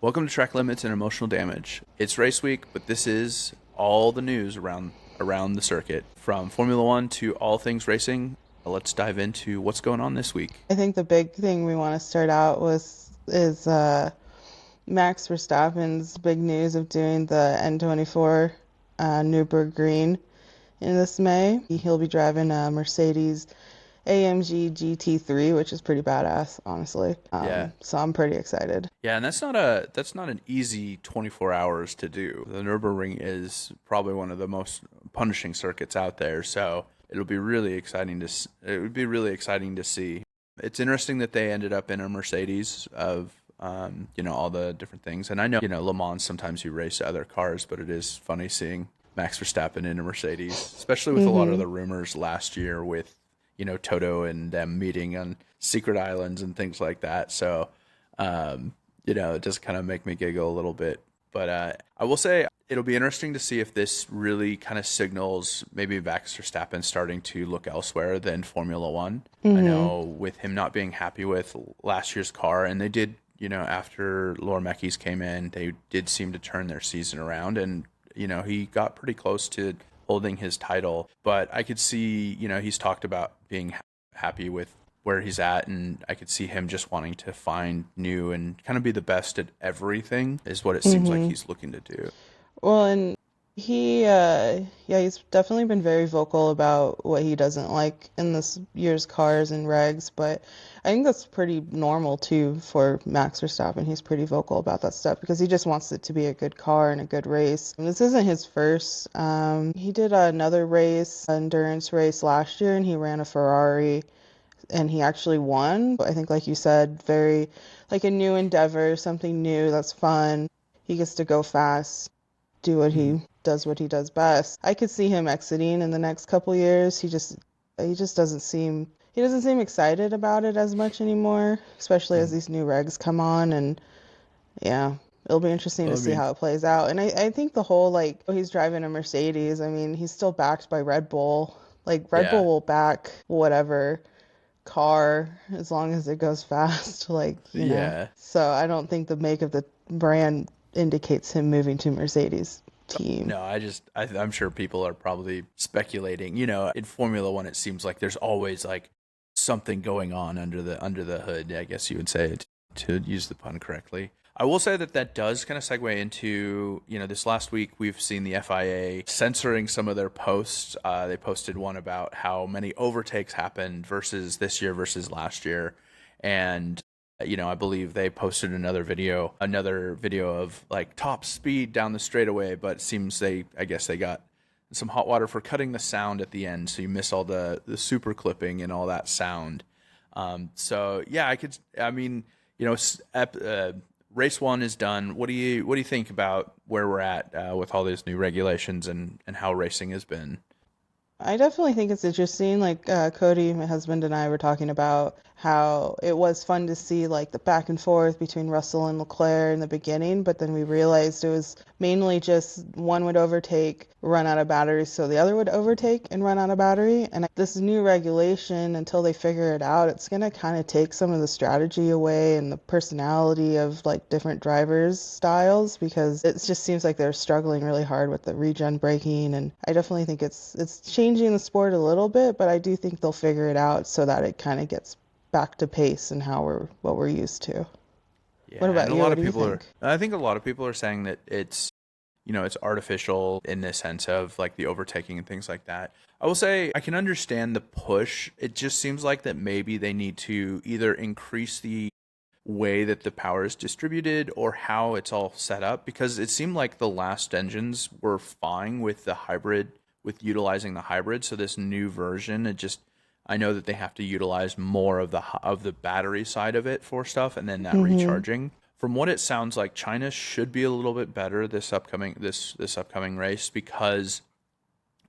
Welcome to Track Limits and Emotional Damage. It's race week, but this is all the news around the circuit, from Formula One to all things racing. Let's dive into what's going on this week. I think the big thing we want to start out with is Max Verstappen's big news of doing the N24 Nürburgring in this May. He'll be driving a Mercedes AMG GT3, which is pretty badass, honestly. Yeah, So I'm pretty excited. yeah, and that's not an easy 24 hours to do. The Nürburgring is probably one of the most punishing circuits out there, so it would be really exciting to see. It's interesting that they ended up in a Mercedes of all the different things. And I know, Le Mans sometimes you race other cars, but it is funny seeing Max Verstappen in a Mercedes, especially with a lot of Hmm. the rumors last year with, Toto and them meeting on secret islands and things like that. So, it does kind of make me giggle a little bit. But I will say it'll be interesting to see if this really kind of signals maybe Max Verstappen starting to look elsewhere than Formula One. I Hmm. know with him not being happy with last year's car, and they did, after Laura Mekis came in, they did seem to turn their season around, and he got pretty close to holding his title. But I could see, he's talked about being happy with where he's at, and I could see him just wanting to find new and kind of be the best at everything is what it seems like Hmm. he's looking to do. Well, and yeah, he's definitely been very vocal about what he doesn't like in this year's cars and regs, but I think that's pretty normal too for Max Verstappen. He's pretty vocal about that stuff because he just wants it to be a good car and a good race. And this isn't his first. He did another race, endurance race last year, and he ran a Ferrari and he actually won. I think, like you said, very like a new endeavor, something new that's fun. He gets to go fast, do Mhm. what he does best. I could see him exiting in the next couple years. He just doesn't seem excited about it as much anymore, especially as Mhm. these new regs come on. And yeah, it'll be interesting Well, to I see mean, how it plays out. And I think the whole like, oh, he's driving a Mercedes. I mean, he's still backed by Red Bull. Like Red yeah, Bull will back whatever car as long as it goes fast, yeah. So I don't think the make of the brand indicates him moving to Mercedes team. No, I'm sure people are probably speculating. In Formula One, it seems like there's always like something going on under the hood. I guess you would say to use the pun correctly. I will say that does kind of segue into this last week we've seen the FIA censoring some of their posts. They posted one about how many overtakes happened versus this year versus last year, and I believe they posted another video of like top speed down the straightaway, but it seems I guess they got some hot water for cutting the sound at the end, so you miss all the super clipping and all that sound. So yeah, I mean, race one is done. What do you think about where we're at with all these new regulations and how racing has been? I definitely think it's interesting. Like Cody, my husband, and I were talking about how it was fun to see like the back and forth between Russell and Leclerc in the beginning, but then we realized it was mainly just one would overtake, run out of battery, so the other would overtake and run out of battery. And this new regulation, until they figure it out, it's gonna kind of take some of the strategy away and the personality of like different drivers' styles because it just seems like they're struggling really hard with the regen braking. And I definitely think it's changing the sport a little bit, but I do think they'll figure it out so that it kind of gets back to pace and how we're what we're used to. What Yeah, and about a you? lot What of do you people are. think? I think a lot of people are saying that it's artificial in the sense of like the overtaking and things like that. I will say I can understand the push. It just seems like that maybe they need to either increase the way that the power is distributed or how it's all set up, because it seemed like the last engines were fine with the hybrid, with utilizing the hybrid. So this new version, I know that they have to utilize more of the battery side of it for stuff, and then that Mm-hmm. recharging. From what it sounds like, China should be a little bit better this upcoming race, because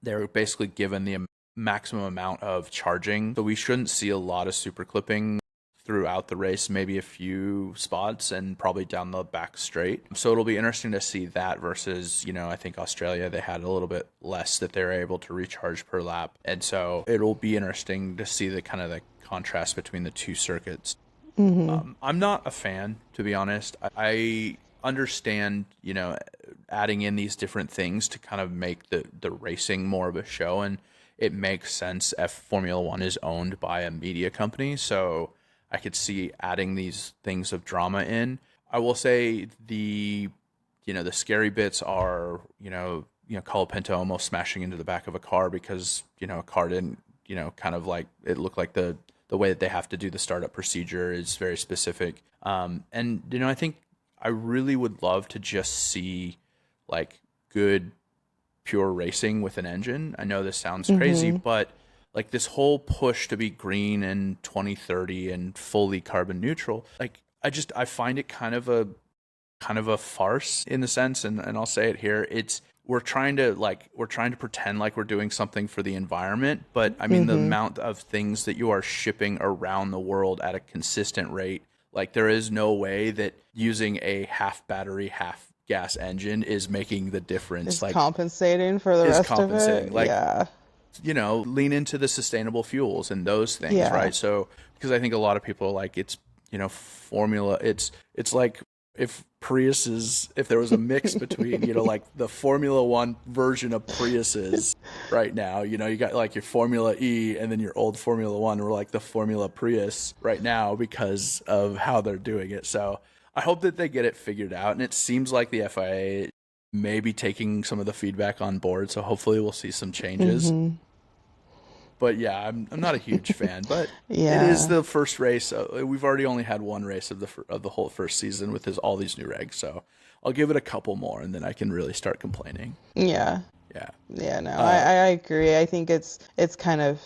they're basically given the maximum amount of charging. So we shouldn't see a lot of super clipping throughout the race, maybe a few spots and probably down the back straight. So it'll be interesting to see that versus, I think Australia, they had a little bit less that they're able to recharge per lap. And so it'll be interesting to see the kind of the contrast between the two circuits. Mm-hmm. I'm not a fan, to be honest. I understand, adding in these different things to kind of make the racing more of a show, and it makes sense if Formula One is owned by a media company. So I could see adding these things of drama in. I will say the scary bits are, Colapinto almost smashing into the back of a car because, a car didn't, kind of like it looked like the way that they have to do the startup procedure is very specific. And I think I really would love to just see like good pure racing with an engine. I know this sounds crazy, Mm-hmm. but like this whole push to be green in 2030 and fully carbon neutral, like I find it kind of a farce in the sense, and I'll say it here. It's we're trying to pretend like we're doing something for the environment, but I mean the Mm-hmm. amount of things that you are shipping around the world at a consistent rate, like there is no way that using a half battery, half gas engine is making the difference. Is Like compensating for the is rest of compensating. it. Like, Yeah. lean into the sustainable fuels and those things, Yeah. right? So because I think a lot of people are like it's formula. It's like if there was a mix between like the Formula One version of Priuses right now. You got like your Formula E and then your old Formula One. We're like the Formula Prius right now because of how they're doing it. So I hope that they get it figured out, and it seems like the FIA may be taking some of the feedback on board. So hopefully we'll see some changes. Mm-hmm. But yeah, I'm not a huge fan, but it is Yeah. the first race. We've already only had one race of the whole first season with all these new regs, so I'll give it a couple more, and then I can really start complaining. Yeah. Yeah. Yeah, no, Uh, I agree. I think it's kind of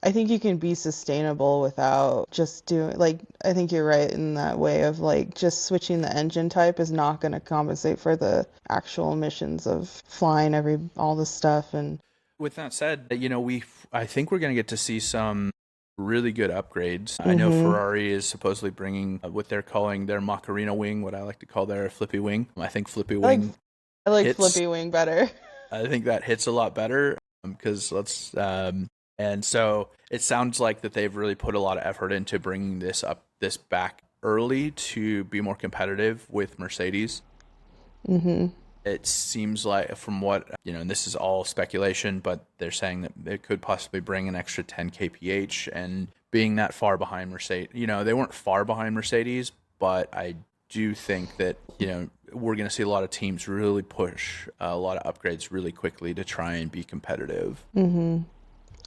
I think you can be sustainable without just doing like I think you're right in that way of like just switching the engine type is not going to compensate for the actual emissions of flying all this stuff and with that said, I think we're going to get to see some really good upgrades. I know hmm Ferrari is supposedly bringing what they're calling their Macarena wing, what I like to call their Flippy wing. I think Flippy I like wing I like hits Flippy Wing better. I think that hits a lot better because and so it sounds like that they've really put a lot of effort into bringing this back early to be more competitive with Mercedes. hmm It seems like from what and this is all speculation, but they're saying that it could possibly bring an extra 10 kph, and being that far behind Mercedes, they weren't far behind Mercedes, but I do think that we're going to see a lot of teams really push a lot of upgrades really quickly to try and be competitive. hmm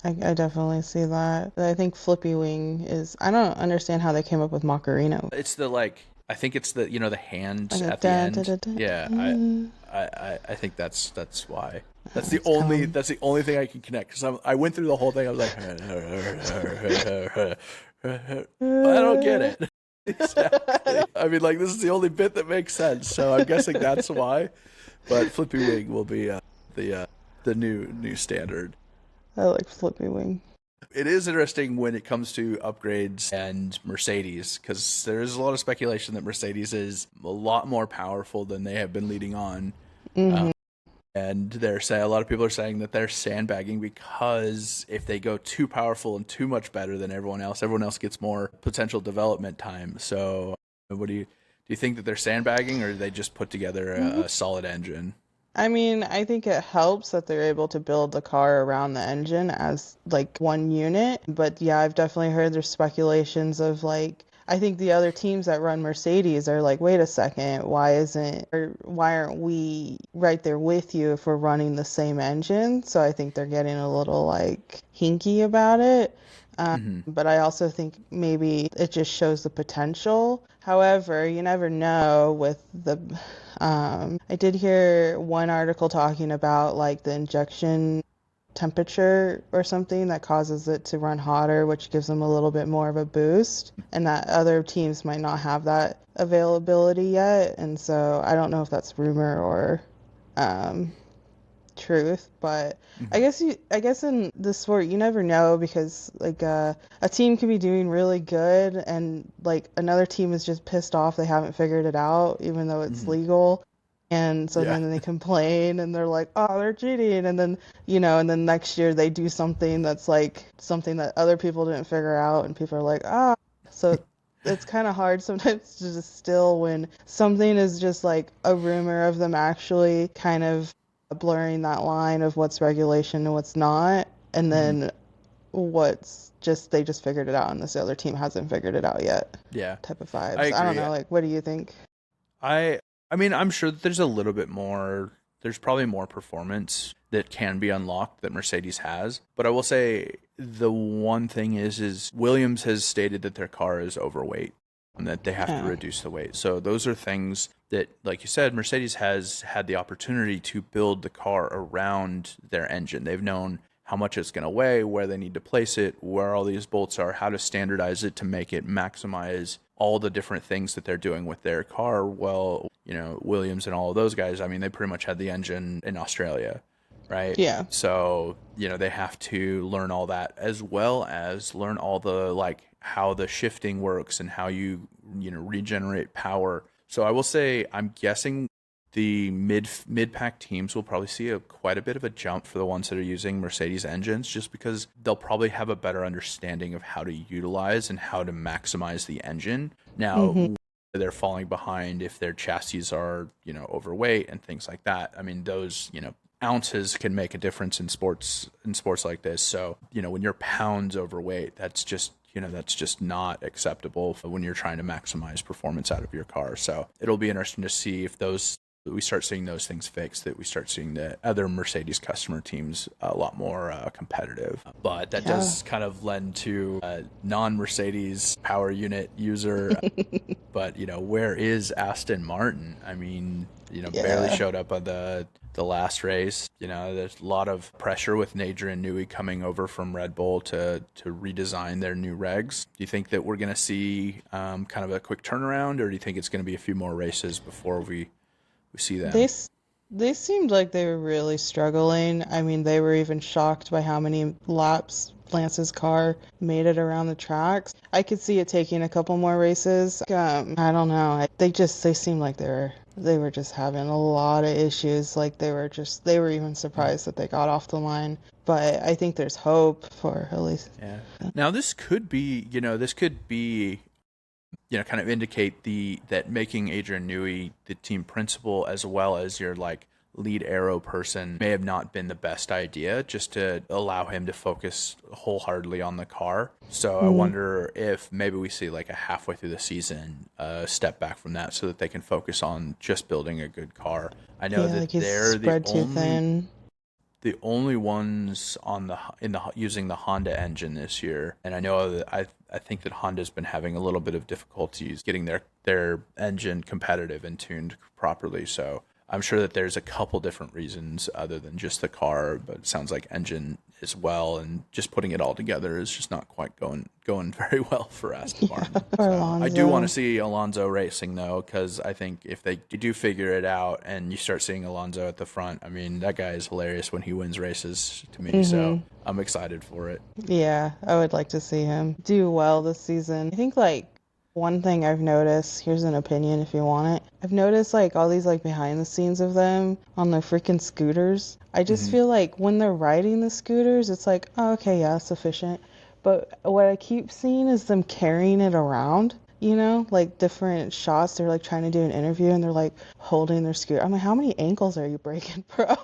I definitely see that. I think Flippy Wing is I don't understand how they came up with Macarena. It's the I think it's the hands Like a at the da da end. da da. Yeah, Da. I think that's why. That's the It's only come. that's the only thing I can connect, because I went through the whole thing. I was like, I don't get it. Exactly. I mean, like this is the only bit that makes sense. So I'm guessing that's why. But Flippy Wing will be the the new standard. I like Flippy Wing. It is interesting when it comes to upgrades and Mercedes, because there is a lot of speculation that Mercedes is a lot more powerful than they have been leading on. hmm And they're saying a lot of people are saying that they're sandbagging because if they go too powerful and too much better than everyone else gets more potential development time. So, what do you think that they're sandbagging, or do they just put together a solid engine? I mean, I think it helps that they're able to build the car around the engine as like one unit. But yeah, I've definitely heard there's speculations of like, I think the other teams that run Mercedes are like, wait a second, why aren't we right there with you if we're running the same engine? So I think they're getting a little like hinky about it. Hmm. But I also think maybe it just shows the potential. However, you never know with the I did hear one article talking about like the injection temperature or something that causes it to run hotter, which gives them a little bit more of a boost, and that other teams might not have that availability yet. And so I don't know if that's rumor or um, truth, but Hmm. I guess in the sport you never know because like a team can be doing really good and like another team is just pissed off they haven't figured it out even though it's Hmm. legal. And so Yeah. then they complain and they're like, "Oh, they're cheating." And then, and then next year they do something that's like something that other people didn't figure out and people are like, "Ah." So it's kind of hard sometimes to distill when something is just like a rumor of them actually kind of blurring that line of what's regulation and what's not, and Mhm. then what's just they just figured it out and this other team hasn't figured it out yet Yeah, type of I vibes. I don't agree. know, like what do you think? I I mean, I'm sure that there's a little bit more. There's probably more performance that can be unlocked that Mercedes has. But I will say the one thing is Williams has stated that their car is overweight and that they have to Yeah. reduce the weight. So those are things that, like you said, Mercedes has had the opportunity to build the car around their engine. They've known how much it's going to weigh, where they need to place it, where all these bolts are, how to standardize it to make it maximize all the different things that they're doing with their car. Well, Williams and all of those guys, I mean, they pretty much had the engine in Australia, right? Yeah. So, they have to learn all that as well as learn all the like how the shifting works and how regenerate power. So I will say I'm guessing the mid pack teams will probably see quite a bit of a jump for the ones that are using Mercedes engines, just because they'll probably have a better understanding of how to utilize and how to maximize the engine. Mm-hmm. Now, they're falling behind if their chassis are overweight and things like that. I mean, those ounces can make a difference in sports like this. So when you're pounds overweight, that's just not acceptable when you're trying to maximize performance out of your car. So it'll be interesting to see if those we start seeing those things fixed, that we start seeing the other Mercedes customer teams a lot more competitive. But that Yeah. does kind of lend to a non-Mercedes power unit user. But where is Aston Martin? I mean, barely Yeah. showed up at the last race. There's a lot of pressure with Adrian Newey coming over from Red Bull to redesign their new regs. Do you think that we're going to see kind of a quick turnaround, or do you think it's going to be a few more races before we see They them? s- they seemed like they were really struggling. I mean, they were even shocked by how many laps Lance's car made it around the tracks. I could see it taking a couple more races. I don't know. They seemed like they were just having a lot of issues. Like they were even Mhm. surprised that they got off the line. But I think there's hope for at least. Yeah. Now this could be kind of indicate that making Adrian Newey the team principal as well as your like lead aero person may have not been the best idea, just to allow him to focus wholeheartedly on the car. So I Mm, wonder if maybe we see like a halfway through the season step back from that so that they can focus on just building a good car. I know yeah, that like he's they're the spread too only thin. the only ones on the in the using the Honda engine this year, and I know that I think that Honda's been having a little bit of difficulties getting their engine competitive and tuned properly. So I'm sure that there's a couple different reasons other than just the car, but it sounds like engine as well, and just putting it all together is just not quite going very well for Aston Yeah, Martin. for So I do want to Alonso. see Alonso racing though, because I think if they do figure it out and you start seeing Alonso at the front, I mean that guy is hilarious when he wins races to me. So Hmm. I'm excited for it. Yeah, I would like to see him do well this season. I think like one thing I've noticed, here's an opinion if you want it. I've noticed like all these like behind the scenes of them on their freaking scooters. I just Hmm. feel like when they're riding the scooters, it's like, oh, okay, yeah, it's efficient. But what I keep seeing is them carrying it around, like different shots. They're like trying to do an interview and they're like holding their scooter. I'm like, how many ankles are you breaking, bro?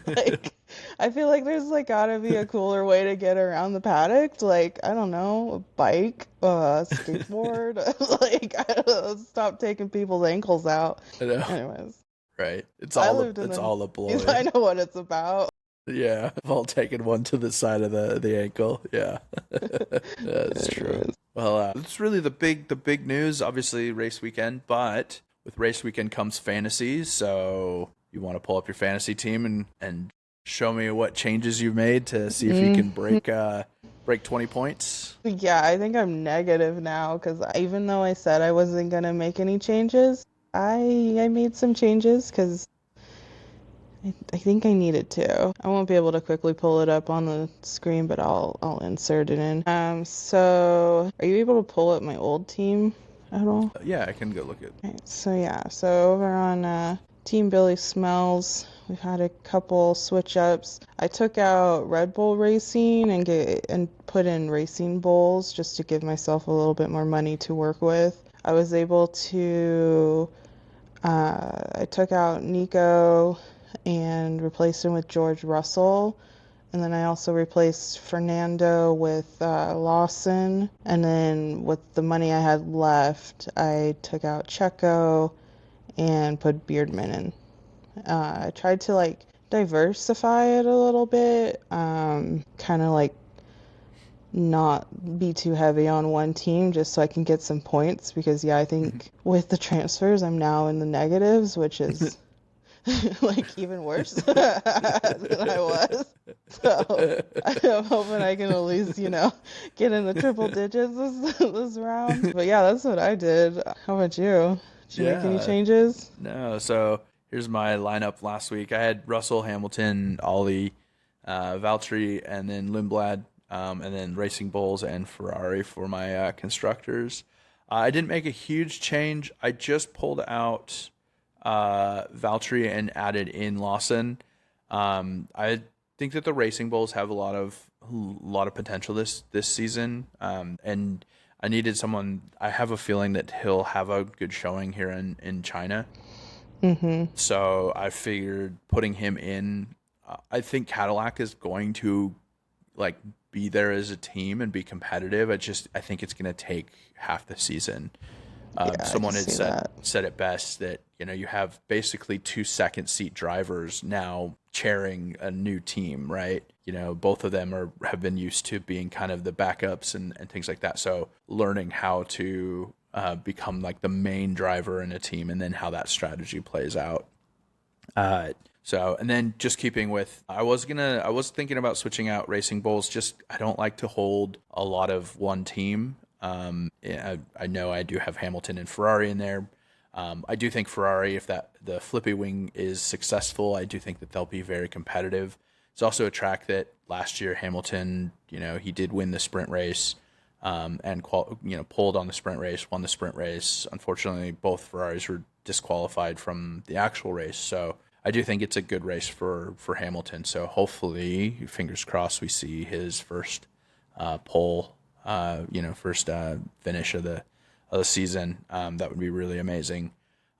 Like, I feel like there's like gotta be a cooler way to get around the paddock. Like, I don't know, a bike, skateboard. Like, I don't know, stop taking people's ankles out. I know, Anyways, right? It's I all a lived in it's the all a 90s. ploy. I know what it's about. Yeah, I've all taken one to the side of the ankle. Yeah, that's true. Anyways, Well, it's really the big news. Obviously, race weekend, but with race weekend comes fantasy. So you want to pull up your fantasy team and show me what changes you've made to see if you can mm, break 20 points. yeah, I think I'm negative now because even though I said I wasn't gonna make any changes, I made some changes because I think I needed to. I won't be able to quickly pull it up on the screen, but I'll insert it in. So are you able to pull up my old team at all? Yeah, I can go look at. Right, so yeah, so over on Team Billy Smells. We've had a couple switch ups. I took out Red Bull Racing and put in Racing Bulls just to give myself a little bit more money to work with. I was able to I took out Nico and replaced him with George Russell. And then I also replaced Fernando with Lawson. And then with the money I had left, I took out Checo and put Beardman in. I tried to like diversify it a little bit, kind of like not be too heavy on one team just so I can get some points because yeah, I think with the transfers I'm now in the negatives, which is like even worse than I was. So I'm hoping I can at least, get in the triple digits this round. But yeah, that's what I did. How about you? Did you make any Yeah. changes? No. So here's my lineup last week. I had Russell, Hamilton, Ollie, Valtteri, and then Lindblad, and then Racing Bulls and Ferrari for my constructors. I didn't make a huge change. I just pulled out Valtteri and added in Lawson. I think that the Racing Bulls have a lot of potential this season, and I needed someone. I have a feeling that he'll have a good showing here in China. Mm-hmm. So I figured putting him in. I think Cadillac is going to like be there as a team and be competitive. I think it's going to take half the season. Yeah, I can Someone had see said that. said it best that you have basically two second seat drivers now chairing a new team, right? Both of them have been used to being kind of the backups and things like that. So learning how to become like the main driver in a team and then how that strategy plays out. And then just keeping with, I was thinking about switching out Racing Bulls. Just I don't like to hold a lot of one team. Yeah, I know I do have Hamilton and Ferrari in there. I do think Ferrari, if the Flippy Wing is successful, I do think that they'll be very competitive. It's also a track that last year Hamilton, he did win the sprint race, and pulled on the sprint race, won the sprint race. Unfortunately, both Ferraris were disqualified from the actual race, so I do think it's a good race for Hamilton. So hopefully, fingers crossed, we see his first pole, first finish of the season. That would be really amazing.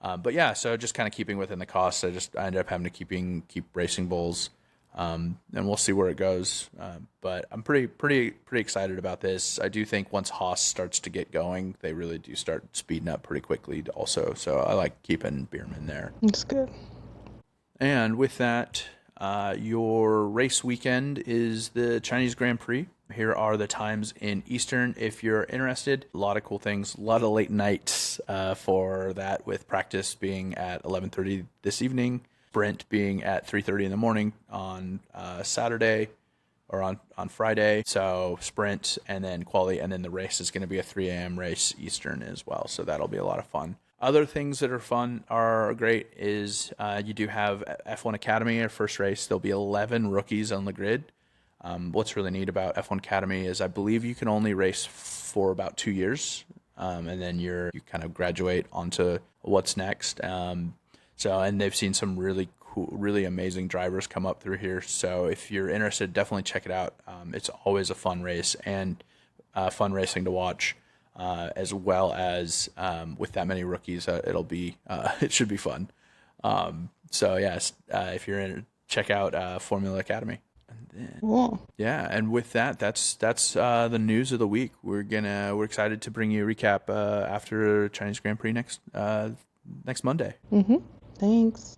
But yeah, so just kind of keeping within the costs, I ended up having to keep Racing Bulls, and we'll see where it goes. But I'm pretty excited about this. I do think once Haas starts to get going, they really do start speeding up pretty quickly. Also, so I like keeping Bierman there. It's good. And with that, your race weekend is the Chinese Grand Prix. Here are the times in Eastern if you're interested. A lot of cool things, a lot of late nights for that, with practice being at 11:30 this evening, sprint being at 3:30 in the morning on Saturday or on Friday. So sprint and then quali, and then the race is going to be a 3 a.m. race Eastern as well. So that'll be a lot of fun. Other things that are fun are great is you do have F1 Academy, our first race. There'll be 11 rookies on the grid. What's really neat about F1 Academy is I believe you can only race for about 2 years, and then you kind of graduate onto what's next. And they've seen some really cool, really amazing drivers come up through here. So if you're interested, definitely check it out. It's always a fun race and fun racing to watch. As well as with that many rookies, it should be fun. So yes, if you're in, check out Formula Academy. And then, Cool. yeah, and with that, that's the news of the week. We're excited to bring you a recap after Chinese Grand Prix next Monday. Mm-hmm. Thanks.